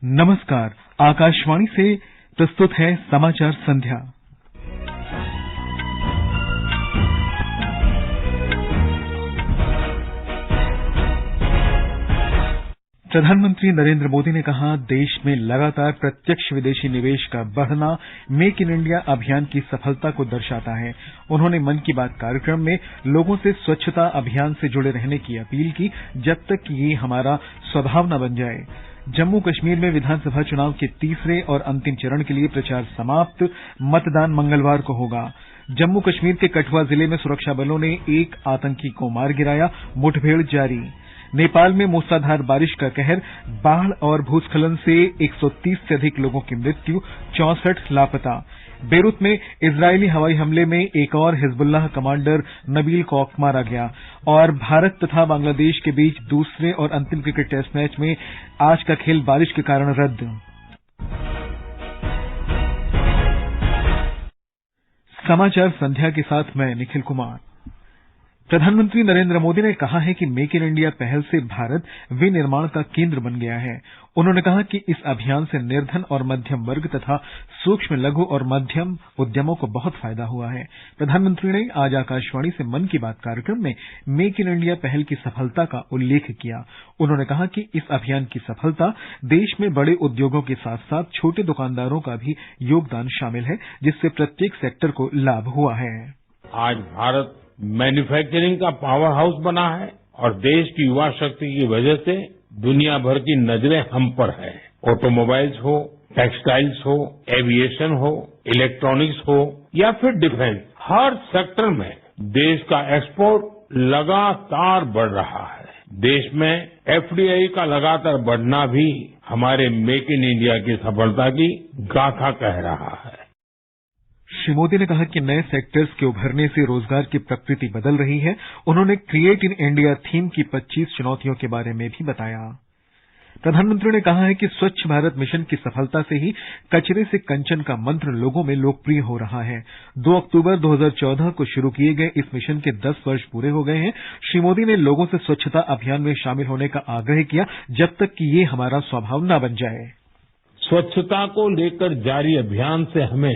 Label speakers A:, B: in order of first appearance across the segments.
A: नमस्कार। आकाशवाणी से प्रस्तुत है समाचार संध्या। प्रधानमंत्री नरेंद्र मोदी ने कहा, देश में लगातार प्रत्यक्ष विदेशी निवेश का बढ़ना मेक इन इंडिया अभियान की सफलता को दर्शाता है। उन्होंने मन की बात कार्यक्रम में लोगों से स्वच्छता अभियान से जुड़े रहने की अपील की, जब तक ये हमारा स्वभाव न बन जाए। जम्मू कश्मीर में विधानसभा चुनाव के तीसरे और अंतिम चरण के लिए प्रचार समाप्त। मतदान मंगलवार को होगा। जम्मू कश्मीर के कठुआ जिले में सुरक्षा बलों ने एक आतंकी को मार गिराया। मुठभेड़ जारी। नेपाल में मूसलाधार बारिश का कहर। बाढ़ और भूस्खलन से 130 से अधिक लोगों की मृत्यु, 64 लापता। बेरूत में इजरायली हवाई हमले में एक और हिजबुल्लाह कमांडर नबील कौक मारा गया। और भारत तथा बांग्लादेश के बीच दूसरे और अंतिम क्रिकेट टेस्ट मैच में आज का खेल बारिश के कारण रद्द। समाचार संध्या के साथ मैं निखिल कुमार। प्रधानमंत्री नरेंद्र मोदी ने कहा है कि मेक इन इंडिया पहल से भारत विनिर्माण का केंद्र बन गया है। उन्होंने कहा कि इस अभियान से निर्धन और मध्यम वर्ग तथा सूक्ष्म, लघु और मध्यम उद्यमों को बहुत फायदा हुआ है। प्रधानमंत्री ने आज आकाशवाणी से मन की बात कार्यक्रम में मेक इन इंडिया पहल की सफलता का उल्लेख किया। उन्होंने कहा कि इस अभियान की सफलता देश में बड़े उद्योगों के साथ साथ छोटे दुकानदारों का भी योगदान शामिल है, जिससे प्रत्येक सेक्टर को लाभ हुआ है।
B: आज भारत मैन्युफैक्चरिंग का पावर हाउस बना है और देश की युवा शक्ति की वजह से दुनिया भर की नजरें हम पर है। ऑटोमोबाइल्स हो, टेक्सटाइल्स हो, एविएशन हो, इलेक्ट्रॉनिक्स हो या फिर डिफेंस, हर सेक्टर में देश का एक्सपोर्ट लगातार बढ़ रहा है। देश में एफडीआई का लगातार बढ़ना भी हमारे मेक इन इंडिया की सफलता की गाथा कह रहा है।
A: श्री मोदी ने कहा कि नए सेक्टर्स के उभरने से रोजगार की प्रकृति बदल रही है। उन्होंने क्रिएट इन इंडिया थीम की 25 चुनौतियों के बारे में भी बताया। प्रधानमंत्री ने कहा है कि स्वच्छ भारत मिशन की सफलता से ही कचरे से कंचन का मंत्र लोगों में लोकप्रिय हो रहा है। 2 अक्टूबर 2014 को शुरू किए गए इस मिशन के 10 वर्ष पूरे हो गए हैं। श्री मोदी ने लोगों से स्वच्छता अभियान में शामिल होने का आग्रह किया, जब तक कि ये हमारा स्वभाव न बन जाए।
B: स्वच्छता को लेकर जारी अभियान से हमें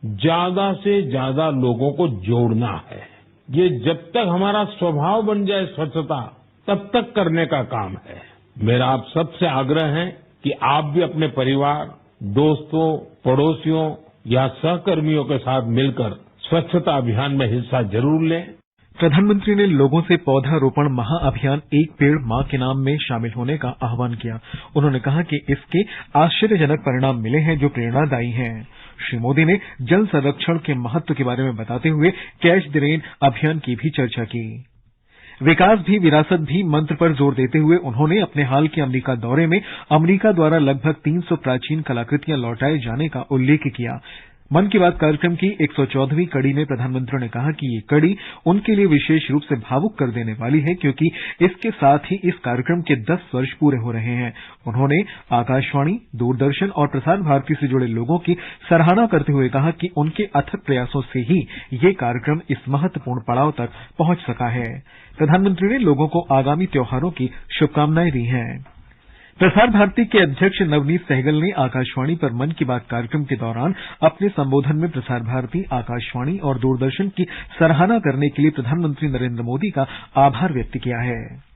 B: ज्यादा से ज्यादा लोगों को जोड़ना है। ये जब तक हमारा स्वभाव बन जाए स्वच्छता, तब तक करने का काम है। मेरा आप सबसे आग्रह है कि आप भी अपने परिवार, दोस्तों, पड़ोसियों या सहकर्मियों के साथ मिलकर स्वच्छता अभियान में हिस्सा जरूर लें।
A: प्रधानमंत्री ने लोगों से पौधारोपण महाअभियान एक पेड़ मां के नाम में शामिल होने का आह्वान किया। उन्होंने कहा कि इसके आश्चर्यजनक परिणाम मिले हैं जो प्रेरणादायी हैं। श्री मोदी ने जल संरक्षण के महत्व के बारे में बताते हुए कैच द रेन अभियान की भी चर्चा की। विकास भी विरासत भी मंत्र पर जोर देते हुए उन्होंने अपने हाल के अमेरिका दौरे में अमेरिका द्वारा लगभग 300 प्राचीन कलाकृतियां लौटाए जाने का उल्लेख किया। मन की बात कार्यक्रम की 114वीं कड़ी में प्रधानमंत्री ने कहा कि ये कड़ी उनके लिए विशेष रूप से भावुक कर देने वाली है, क्योंकि इसके साथ ही इस कार्यक्रम के 10 वर्ष पूरे हो रहे हैं। उन्होंने आकाशवाणी, दूरदर्शन और प्रसार भारती से जुड़े लोगों की सराहना करते हुए कहा कि उनके अथक प्रयासों से ही ये कार्यक्रम इस महत्वपूर्ण पड़ाव तक पहुंच सका है। प्रधानमंत्री ने लोगों को आगामी त्योहारों की शुभकामनाएं दी हैं। प्रसार भारती के अध्यक्ष नवनीत सहगल ने आकाशवाणी पर मन की बात कार्यक्रम के दौरान अपने संबोधन में प्रसार भारती, आकाशवाणी और दूरदर्शन की सराहना करने के लिए प्रधानमंत्री नरेंद्र मोदी का आभार व्यक्त किया है।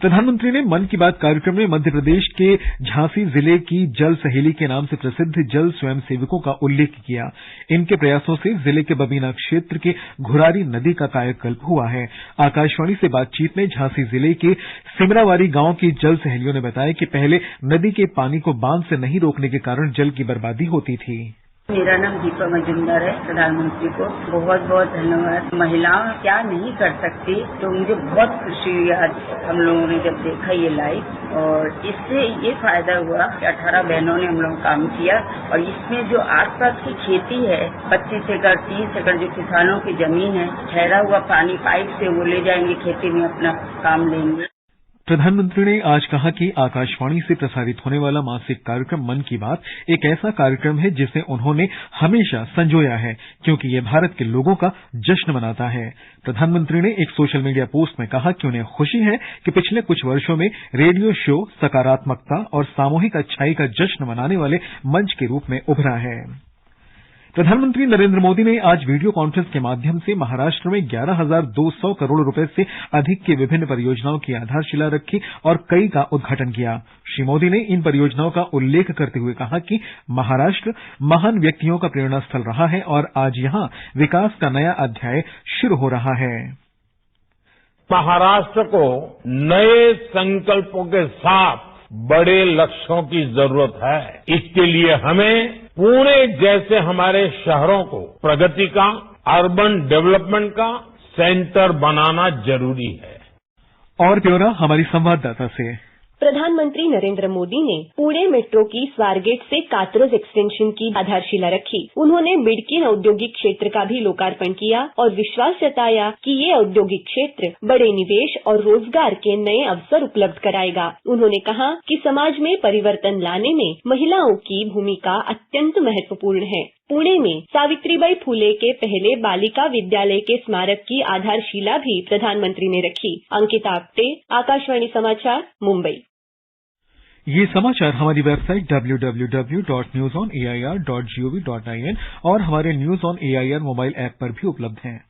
A: प्रधानमंत्री ने मन की बात कार्यक्रम में मध्य प्रदेश के झांसी जिले की जल सहेली के नाम से प्रसिद्ध जल स्वयं सेवकों का उल्लेख किया। इनके प्रयासों से जिले के बबीना क्षेत्र के घुरारी नदी का कायाकल्प हुआ है। आकाशवाणी से बातचीत में झांसी जिले के सिमरावारी गांव की जल सहेलियों ने बताया कि पहले नदी के पानी को बांध से नहीं रोकने के कारण जल की बर्बादी होती थी।
C: मेरा नाम दीपा मजुमदार है। प्रधानमंत्री को बहुत बहुत धन्यवाद। महिलाएं क्या नहीं कर सकती, तो मुझे बहुत खुशी हुई आज हम लोगों ने जब देखा ये लाइव। और इससे ये फायदा हुआ कि 18 बहनों ने हम लोग काम किया और इसमें जो आसपास की खेती है 25 एकड़ 30 एकड़ जो किसानों की जमीन है, ठहरा हुआ पानी पाइप से वो ले जाएंगे, खेती में अपना काम लेंगे।
A: प्रधानमंत्री ने आज कहा कि आकाशवाणी से प्रसारित होने वाला मासिक कार्यक्रम मन की बात एक ऐसा कार्यक्रम है जिसे उन्होंने हमेशा संजोया है, क्योंकि ये भारत के लोगों का जश्न मनाता है। प्रधानमंत्री ने एक सोशल मीडिया पोस्ट में कहा कि उन्हें खुशी है कि पिछले कुछ वर्षों में रेडियो शो सकारात्मकता और सामूहिक अच्छाई का जश्न मनाने वाले मंच के रूप में उभरा है। प्रधानमंत्री नरेंद्र मोदी ने आज वीडियो कॉन्फ्रेंस के माध्यम से महाराष्ट्र में 11,200 करोड़ रुपए से अधिक की विभिन्न परियोजनाओं की आधारशिला रखी और कई का उद्घाटन किया। श्री मोदी ने इन परियोजनाओं का उल्लेख करते हुए कहा कि महाराष्ट्र महान व्यक्तियों का प्रेरणा स्थल रहा है और आज यहां विकास का नया अध्याय शुरू हो रहा है।
B: महाराष्ट्र को नए संकल्पों के साथ बड़े लक्ष्यों की जरूरत है। इसके लिए हमें पुणे जैसे हमारे शहरों को प्रगति का, अर्बन डेवलपमेंट का सेंटर बनाना जरूरी है।
A: और ब्यौरा हमारी संवाददाता से।
D: प्रधानमंत्री नरेंद्र मोदी ने पुणे मेट्रो की स्वारगेट से कात्रज एक्सटेंशन की आधारशिला रखी। उन्होंने बिडकीन औद्योगिक क्षेत्र का भी लोकार्पण किया और विश्वास जताया कि ये औद्योगिक क्षेत्र बड़े निवेश और रोजगार के नए अवसर उपलब्ध कराएगा। उन्होंने कहा कि समाज में परिवर्तन लाने में महिलाओं की भूमिका अत्यंत महत्वपूर्ण है। पुणे में सावित्रीबाई फुले के पहले बालिका विद्यालय के स्मारक की आधारशिला भी प्रधानमंत्री ने रखी। अंकिता आप्टे, आकाशवाणी समाचार, मुंबई।
A: ये समाचार हमारी वेबसाइट www.newsonair.gov.in और हमारे news on AIR mobile app पर भी उपलब्ध हैं।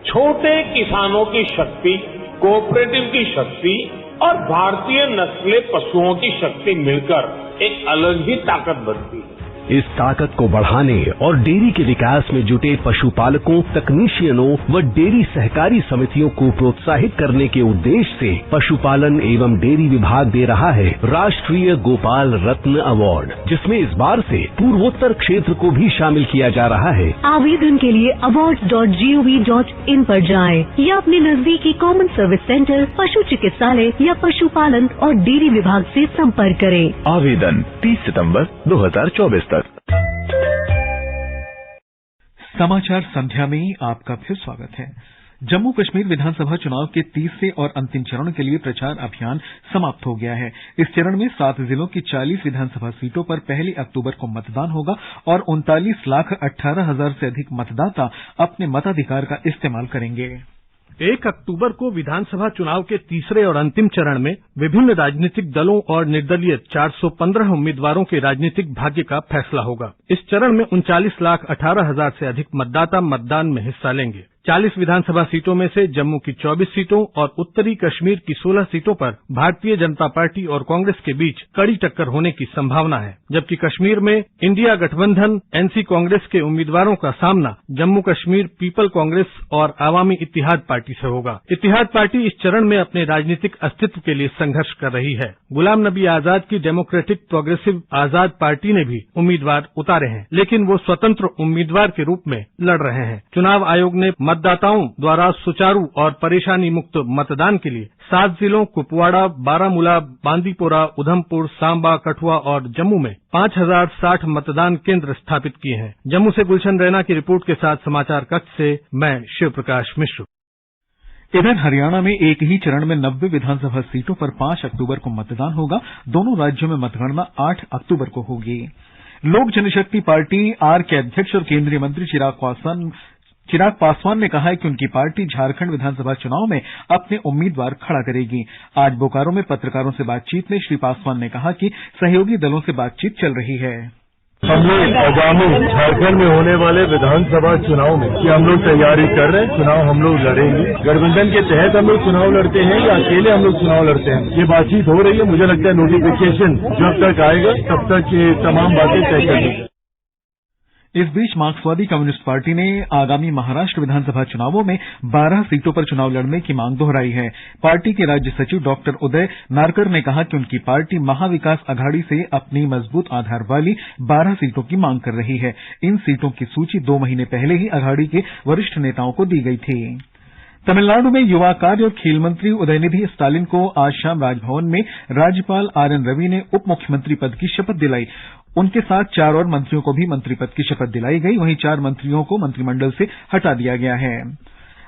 B: छोटे किसानों की शक्ति, कोऑपरेटिव की शक्ति और भारतीय नस्ले पशुओं की शक्ति मिलकर एक अलग ही ताकत बनती है।
E: इस ताकत को बढ़ाने और डेयरी के विकास में जुटे पशुपालकों, तकनीशियनों व डेयरी सहकारी समितियों को प्रोत्साहित करने के उद्देश्य से पशुपालन एवं डेयरी विभाग दे रहा है राष्ट्रीय गोपाल रत्न अवार्ड, जिसमें इस बार से पूर्वोत्तर क्षेत्र को भी शामिल किया जा रहा है।
F: आवेदन के लिए awards.gov.in पर जाएं या अपने नजदीकी कॉमन सर्विस सेंटर, पशु चिकित्सालय या पशुपालन और डेयरी विभाग से संपर्क करें।
G: आवेदन 30 सितंबर 2024 तक।
A: समाचार संध्या में आपका फिर स्वागत है। जम्मू कश्मीर विधानसभा चुनाव के तीसरे और अंतिम चरण के लिए प्रचार अभियान समाप्त हो गया है। इस चरण में 7 जिलों की 40 विधानसभा सीटों पर 1 अक्टूबर को मतदान होगा और 39,18,000 से अधिक मतदाता अपने मताधिकार का इस्तेमाल करेंगे।
H: 1 अक्टूबर को विधानसभा चुनाव के तीसरे और अंतिम चरण में विभिन्न राजनीतिक दलों और निर्दलीय 415 उम्मीदवारों के राजनीतिक भाग्य का फैसला होगा। इस चरण में 39,18,000 से अधिक मतदाता मतदान में हिस्सा लेंगे। 40 विधानसभा सीटों में से जम्मू की 24 सीटों और उत्तरी कश्मीर की 16 सीटों पर भारतीय जनता पार्टी और कांग्रेस के बीच कड़ी टक्कर होने की संभावना है, जबकि कश्मीर में इंडिया गठबंधन एनसी कांग्रेस के उम्मीदवारों का सामना जम्मू कश्मीर पीपल कांग्रेस और आवामी इत्तेहाद पार्टी से होगा। इत्तेहाद पार्टी इस चरण में अपने राजनीतिक अस्तित्व के लिए संघर्ष कर रही है। गुलाम नबी आजाद की डेमोक्रेटिक प्रोग्रेसिव आजाद पार्टी ने भी उम्मीदवार उतारे हैं, लेकिन वो स्वतंत्र उम्मीदवार के रूप में लड़ रहे हैं। चुनाव आयोग ने मतदाताओं द्वारा सुचारू और परेशानी मुक्त मतदान के लिए 7 जिलों कुपवाड़ा, बारामूला, बांदीपोरा, उधमपुर, सांबा, कठुआ और जम्मू में 5,060 मतदान केंद्र स्थापित किए हैं। जम्मू से गुलशन रैना की रिपोर्ट के साथ समाचार कक्ष से मैं शिव प्रकाश मिश्र।
A: इधर हरियाणा में एक ही चरण में 90 विधानसभा सीटों पर 5 अक्टूबर को मतदान होगा। दोनों राज्यों में मतगणना 8 अक्टूबर को होगी। लोक जनशक्ति पार्टी आर के अध्यक्ष और केंद्रीय मंत्री चिराग पासवान ने कहा है कि उनकी पार्टी झारखंड विधानसभा चुनाव में अपने उम्मीदवार खड़ा करेगी। आज बोकारो में पत्रकारों से बातचीत में श्री पासवान ने कहा कि सहयोगी दलों से बातचीत चल रही है।
I: हम लोग आगामी झारखंड में होने वाले विधानसभा चुनाव में कि हम लोग तैयारी कर रहे हैं, चुनाव हम लोग लड़ेंगे। गठबंधन के तहत हम लोग चुनाव लड़ते हैं या अकेले हम लोग चुनाव लड़ते हैं, ये बातचीत हो रही है। मुझे लगता है नोटिफिकेशन जब तक आएगा तब तक ये तमाम बातें तय कर दी।
A: इस बीच मार्क्सवादी कम्युनिस्ट पार्टी ने आगामी महाराष्ट्र विधानसभा चुनावों में 12 सीटों पर चुनाव लड़ने की मांग दोहराई है। पार्टी के राज्य सचिव डॉक्टर उदय नारकर ने कहा कि उनकी पार्टी महाविकास अघाड़ी से अपनी मजबूत आधार वाली 12 सीटों की मांग कर रही है। इन सीटों की सूची 2 महीने पहले ही अघाड़ी के वरिष्ठ नेताओं को दी गई थी। तमिलनाडु में युवा कार्य और खेल मंत्री उदयनिधि स्टालिन को आज शाम राजभवन में राज्यपाल आरएन रवि ने उप मुख्यमंत्री पद की शपथ दिलाई। उनके साथ 4 और मंत्रियों को भी मंत्री पद की शपथ दिलाई गई। वहीं 4 मंत्रियों को मंत्रिमंडल से हटा दिया गया है।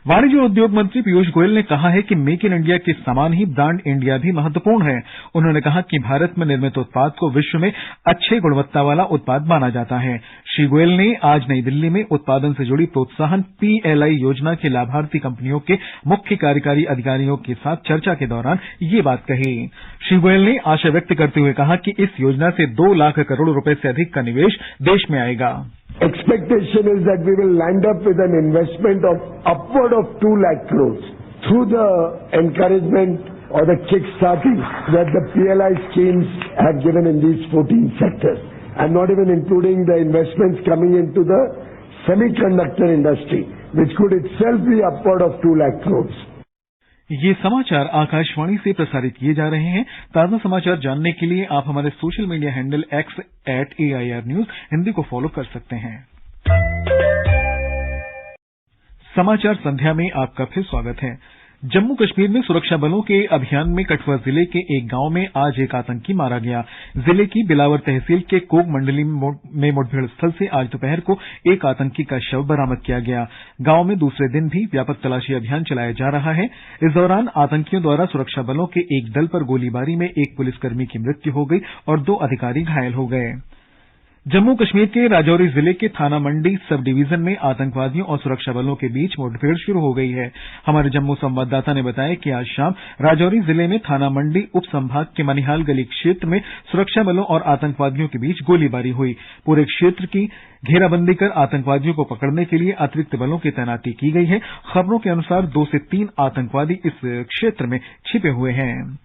A: वाणिज्य और उद्योग मंत्री पीयूष गोयल ने कहा है कि मेक इन इंडिया के समान ही ब्रांड इंडिया भी महत्वपूर्ण है। उन्होंने कहा कि भारत में निर्मित उत्पाद को विश्व में अच्छे गुणवत्ता वाला उत्पाद माना जाता है। श्री गोयल ने आज नई दिल्ली में उत्पादन से जुड़ी प्रोत्साहन PLI योजना के लाभार्थी कंपनियों के मुख्य कार्यकारी अधिकारियों के साथ चर्चा के दौरान ये बात कही। श्री गोयल ने आशा व्यक्त करते हुए कहा कि इस योजना से 2 लाख करोड़ रुपए से अधिक का निवेश देश में आएगा।
J: Expectation is that we will land up with an investment of upward of 2 lakh crores through the encouragement or the kick-starting that the PLI schemes have given in these 14 sectors. I'm not even including the investments coming into the semiconductor industry, which could itself be upward of 2 lakh crores.
A: ये समाचार आकाशवाणी से प्रसारित किए जा रहे हैं। ताजा समाचार जानने के लिए आप हमारे social media handle X @AIR News Hindi को फॉलो कर सकते हैं। समाचार संध्या में आपका फिर स्वागत है। जम्मू कश्मीर में सुरक्षा बलों के अभियान में कठुआ जिले के एक गांव में आज एक आतंकी मारा गया। जिले की बिलावर तहसील के कोग मंडली में मुठभेड़ स्थल से आज दोपहर को एक आतंकी का शव बरामद किया गया। गांव में दूसरे दिन भी व्यापक तलाशी अभियान चलाया जा रहा है। इस दौरान आतंकियों द्वारा सुरक्षा बलों के एक दल पर गोलीबारी में एक पुलिसकर्मी की मृत्यु हो गई और 2 अधिकारी घायल हो गए। जम्मू कश्मीर के राजौरी जिले के थाना मंडी सब डिवीजन में आतंकवादियों और सुरक्षा बलों के बीच मुठभेड़ शुरू हो गई है। हमारे जम्मू संवाददाता ने बताया कि आज शाम राजौरी जिले में थाना मंडी उप संभाग के मनिहाल गली क्षेत्र में सुरक्षा बलों और आतंकवादियों के बीच गोलीबारी हुई। पूरे क्षेत्र की घेराबंदी कर आतंकवादियों को पकड़ने के लिए अतिरिक्त बलों की तैनाती की गई है। खबरों के अनुसार 2 से 3 आतंकवादी इस क्षेत्र में छिपे हुए हैं।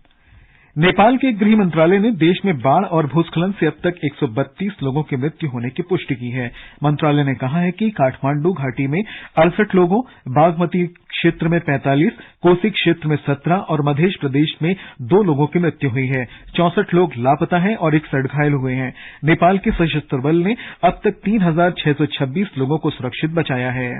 A: नेपाल के गृह मंत्रालय ने देश में बाढ़ और भूस्खलन से अब तक 132 लोगों की मृत्यु होने की पुष्टि की है। मंत्रालय ने कहा है कि काठमांडू घाटी में 68 लोगों, बागमती क्षेत्र में 45, कोसी क्षेत्र में 17 और मध्य प्रदेश में 2 लोगों की मृत्यु हुई है। 64 लोग लापता हैं और 61 घायल हुए हैं। नेपाल के सशस्त्र बल ने अब तक 3626 लोगों को सुरक्षित बचाया है।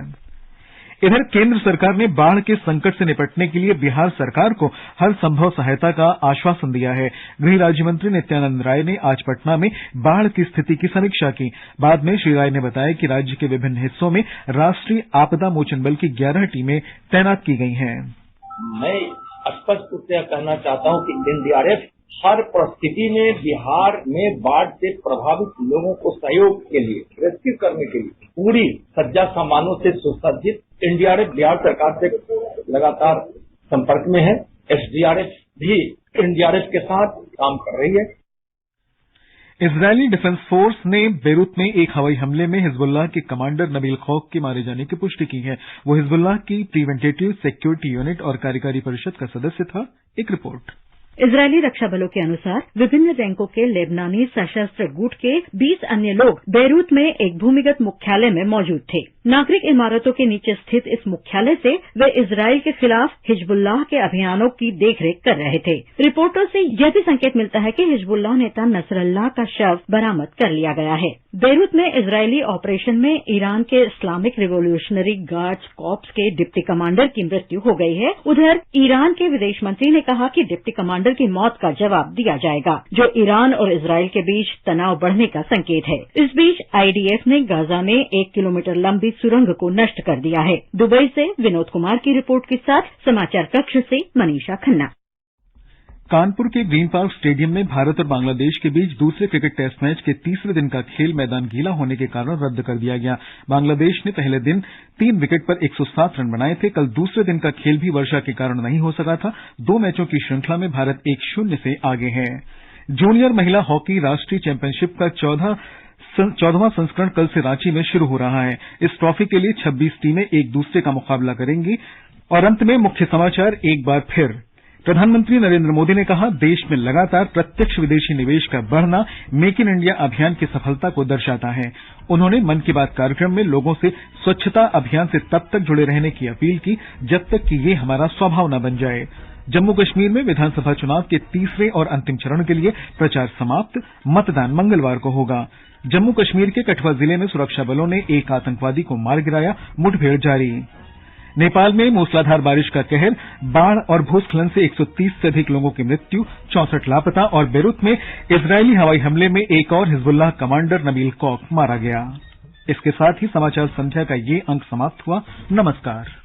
A: इधर केंद्र सरकार ने बाढ़ के संकट से निपटने के लिए बिहार सरकार को हर संभव सहायता का आश्वासन दिया है। गृह राज्य मंत्री नित्यानंद राय ने आज पटना में बाढ़ की स्थिति की समीक्षा की। बाद में श्री राय ने बताया कि राज्य के विभिन्न हिस्सों में राष्ट्रीय आपदा मोचन बल की 11 टीमें तैनात की गई हैं।
K: मैं स्पष्ट रूप से कहना चाहता हूं कि NDRF हर परिस्थिति में बिहार में बाढ़ से प्रभावित लोगों को सहयोग के लिए, रेस्क्यू करने के लिए पूरी सज्जा सामानों से सुसज्जित NDRF बिहार सरकार से लगातार संपर्क में है। SDRF भी NDRF के साथ काम कर रही है।
A: इजरायली डिफेंस फोर्स ने बेरूत में एक हवाई हमले में हिजबुल्लाह के कमांडर नबील खौफ के मारे जाने की पुष्टि की है। वो हिजबुल्लाह की प्रिवेंटिव सिक्योरिटी यूनिट और कार्यकारी परिषद का सदस्य था। एक रिपोर्ट।
F: इजरायली रक्षा बलों के अनुसार विभिन्न रैंकों के लेबनानी सशस्त्र गुट के 20 अन्य लोग बेरूत में एक भूमिगत मुख्यालय में मौजूद थे। नागरिक इमारतों के नीचे स्थित इस मुख्यालय से वे इजरायल के खिलाफ हिजबुल्लाह के अभियानों की देखरेख कर रहे थे। रिपोर्टों से यह भी संकेत मिलता है कि हिजबुल्लाह नेता नसरल्लाह का शव बरामद कर लिया गया है। बेरूत में इजरायली ऑपरेशन में ईरान के इस्लामिक रिवोल्यूशनरी गार्ड्स कॉर्प्स के डिप्टी कमांडर की मृत्यु हो गई है। उधर ईरान के विदेश मंत्री ने कहा कि डिप्टी कमांडर की मौत का जवाब दिया जाएगा, जो ईरान और इजरायल के बीच तनाव बढ़ने का संकेत है। इस बीच IDF ने गाजा में 1 किलोमीटर लंबी सुरंग को नष्ट कर दिया है। दुबई से विनोद कुमार की रिपोर्ट के साथ समाचार कक्ष से मनीषा खन्ना।
A: कानपुर के ग्रीन पार्क स्टेडियम में भारत और बांग्लादेश के बीच दूसरे क्रिकेट टेस्ट मैच के तीसरे दिन का खेल मैदान गीला होने के कारण रद्द कर दिया गया। बांग्लादेश ने पहले दिन 3 विकेट पर 107 रन बनाए थे। कल दूसरे दिन का खेल भी वर्षा के कारण नहीं हो सका था। 2 मैचों की श्रृंखला में भारत 1-0 से आगे है। जूनियर महिला हॉकी राष्ट्रीय चैंपियनशिप का 14वां संस्करण कल से रांची में शुरू हो रहा है। इस ट्रॉफी के लिए 26 टीमें एक दूसरे का मुकाबला करेंगी। और अंत में मुख्य समाचार एक बार फिर। प्रधानमंत्री नरेंद्र मोदी ने कहा, देश में लगातार प्रत्यक्ष विदेशी निवेश का बढ़ना मेक इन इंडिया अभियान की सफलता को दर्शाता है। उन्होंने मन की बात कार्यक्रम में लोगों से स्वच्छता अभियान से तब तक जुड़े रहने की अपील की जब तक कि ये हमारा स्वभाव न बन जाए। जम्मू कश्मीर में विधानसभा चुनाव के तीसरे और अंतिम चरण के लिए प्रचार समाप्त। मतदान मंगलवार को होगा। जम्मू कश्मीर के कठुआ जिले में सुरक्षा बलों ने एक आतंकवादी को मार गिराया। मुठभेड़ जारी। नेपाल में मूसलाधार बारिश का कहर, बाढ़ और भूस्खलन से 130 से अधिक लोगों की मृत्यु, 64 लापता और बेरूत में इजरायली हवाई हमले में एक और हिजबुल्लाह कमांडर नबील खौफ मारा गया। इसके साथ ही समाचार संध्या का ये अंक समाप्त हुआ। नमस्कार।